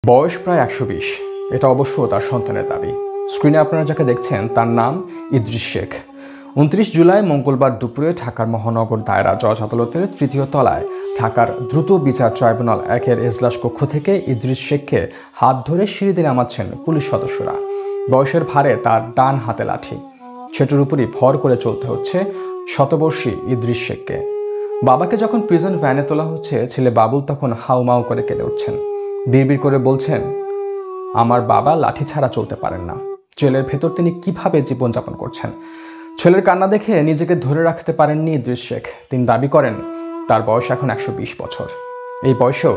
বয়স প্রায় ১২০। এটা অবশ্য তার সন্তানের দাবি। স্ক্রিনে আপনারা যাকে দেখছেন তার নাম ইদ্রিস শেখ। ২৯ জুলাই মঙ্গলবার দুপুরে ঢাকার মহানগর দায়রা জজ আদালতের ৩য় তলায় ঢাকার দ্রুত বিচার ট্রাইব্যুনাল ১-এর এজলাস কক্ষ থেকে ইদ্রিস শেখকে হাত ধরে সিঁড়ি দিয়ে নামাচ্ছেন পুলিশ সদস্যরা। বয়সের ভারে তার ডান হাতে লাঠি, সেটার উপরই ভর করে চলতে হচ্ছে শতবর্ষী ইদ্রিস শেখকে। বাবাকে যখন প্রিজন ভ্যানে তোলা হচ্ছে, ছেলে বাবুল তখন হাউমাউ করে কেঁদে উঠছেন। বিড়বিড় করে বলছেন, আমার বাবা লাঠি ছাড়া চলতে পারেন না। জেলের ভেতর তিনি কিভাবে জীবনযাপন করছেন। ছেলের কান্না দেখে নিজেকে ধরে রাখতে পারেননি ইদ্রিস শেখ। তিনি দাবি করেন তার বয়স এখন ১২০ বছর। এই বয়সেও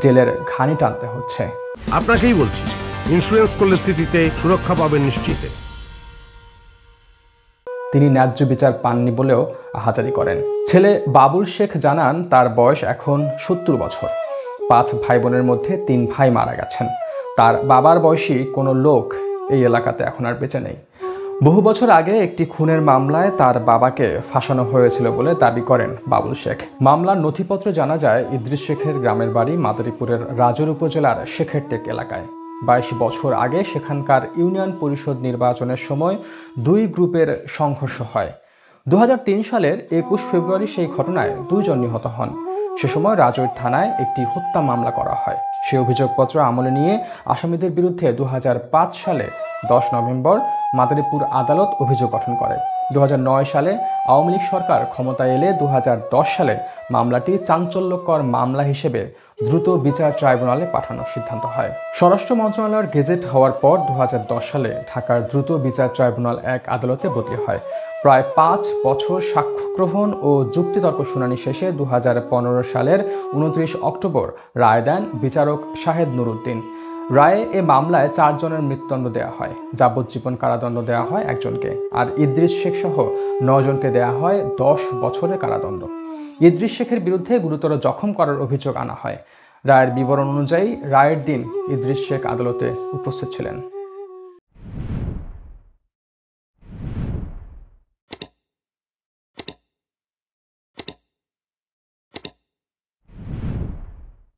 জেলের ঘানি টানতে হচ্ছে। আপনাকেই বলছি, ইন্স্যুরেন্স করলে সিটিতে সুরক্ষা পাবেন নিশ্চিত। তিনি ন্যায্য বিচার পাননি বলেও আহাজারি করেন। ছেলে বাবুল শেখ জানান তার বয়স এখন ৭০ বছর। ৫ ভাই বোনের মধ্যে ৩ ভাই মারা গেছেন। তার বাবার বয়সী কোনো লোক এই এলাকাতে এখন আর বেঁচে নেই। বহু বছর আগে একটি খুনের মামলায় তার বাবাকে ফাঁসানো হয়েছিল বলে দাবি করেন বাবুল শেখ। মামলার নথিপত্রে জানা যায় ইদ্রিস শেখের গ্রামের বাড়ি মাদারীপুরের রাজৌর উপজেলার শেখের টেক এলাকায়। ২২ বছর আগে সেখানকার ইউনিয়ন পরিষদ নির্বাচনের সময় ২ গ্রুপের সংঘর্ষ হয়। ২০০৩ সালের ২১ ফেব্রুয়ারি সেই ঘটনায় ২ জন নিহত হন। সে সময় রাজৌর থানায় একটি হত্যা মামলা করা হয়। সেই অভিযোগপত্র আমলে নিয়ে আসামিদের বিরুদ্ধে ২০০৫ সালে ১০ নভেম্বর মাদারীপুর আদালত অভিযোগ গঠন করে। ২০০৯ সালে আওয়ামী লীগ সরকার ক্ষমতায় এলে ২০১০ সালে মামলাটি চাঞ্চল্যকর মামলা হিসেবে দ্রুত বিচার ট্রাইব্যুনালে পাঠানোর সিদ্ধান্ত হয়। স্বরাষ্ট্র মন্ত্রণালয়ের গেজেট হওয়ার পর ২০১০ সালে ঢাকার দ্রুত বিচার ট্রাইব্যুনাল ১ আদালতে বদলি হয়। প্রায় ৫ বছর সাক্ষ্য গ্রহণ ও যুক্তিতর্ক শুনানি শেষে ২০১৫ সালের ২৯ অক্টোবর রায় দেন বিচারক শাহেদ নুরুদ্দিন। রায়ে এ মামলায় ৪ জনের মৃত্যুদণ্ড দেওয়া হয়। যাবজ্জীবন কারাদণ্ড দেওয়া হয় একজনকে, আর ইদ্রিস শেখ সহ ৯ জনকে দেওয়া হয় ১০ বছরের কারাদণ্ড। ইদ্রিস শেখের বিরুদ্ধে গুরুতর জখম করার অভিযোগ আনা হয়। রায়ের বিবরণ অনুযায়ী রায়ের দিন ইদ্রিস শেখ আদালতে উপস্থিত ছিলেন।